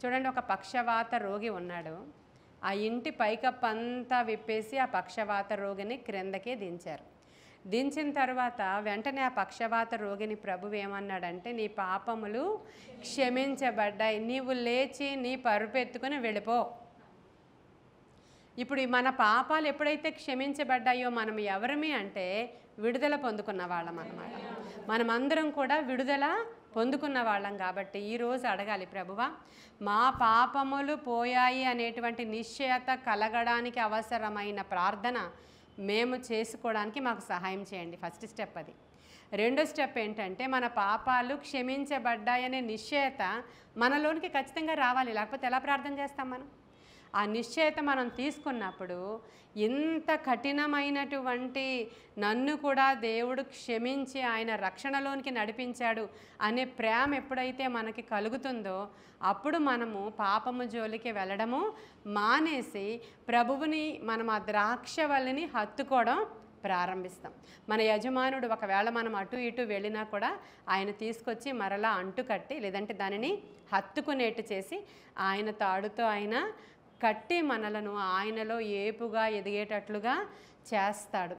చూడండి, ఒక పక్షవాత రోగి ఉన్నాడు. ఆ ఇంటి పైకప్పంతా విప్పేసి ఆ పక్షవాత రోగిని క్రిందకే దించారు. దించిన తర్వాత వెంటనే ఆ పక్షవాత రోగిని ప్రభువు ఏమన్నాడంటే, నీ పాపములు క్షమించబడ్డాయి, నీవు లేచి నీ పరుపెత్తుకుని వెళ్ళిపో. ఇప్పుడు మన పాపాలు ఎప్పుడైతే క్షమించబడ్డాయో మనం ఎవరమి అంటే విడుదల పొందుకున్న వాళ్ళం అన్నమాట. మనమందరం కూడా విడుదల పొందుకున్న వాళ్ళం. కాబట్టి ఈరోజు అడగాలి, ప్రభువా మా పాపములు పోయాయి అనేటువంటి నిశ్చయత కలగడానికి అవసరమైన ప్రార్థన మేము చేసుకోవడానికి మాకు సహాయం చేయండి. ఫస్ట్ స్టెప్ అది. రెండో స్టెప్ ఏంటంటే మన పాపాలు క్షమించబడ్డాయనే నిశ్చయత మనలోనికి ఖచ్చితంగా రావాలి. లేకపోతే ఎలా ప్రార్థన చేస్తాం మనం? ఆ నిశ్చయత మనం తీసుకున్నప్పుడు ఇంత కఠినమైనటువంటి నన్ను కూడా దేవుడు క్షమించి ఆయన రక్షణలోనికి నడిపించాడు అనే ప్రేమ ఎప్పుడైతే మనకి కలుగుతుందో అప్పుడు మనము పాపము జోలికి వెళ్ళడము మానేసి ప్రభువుని మనం ఆ ద్రాక్షవల్లిని హత్తుకోవడం ప్రారంభిస్తాం. మన యజమానుడు ఒకవేళ మనం అటు ఇటు వెళ్ళినా కూడా ఆయన తీసుకొచ్చి మరలా అంటుకట్టి లేదంటే దానిని హత్తుకునేట్టు చేసి ఆయన తాడుతో ఆయన కట్టి మనలను ఆయనలో ఏపుగా ఎదిగేటట్లుగా చేస్తాడు.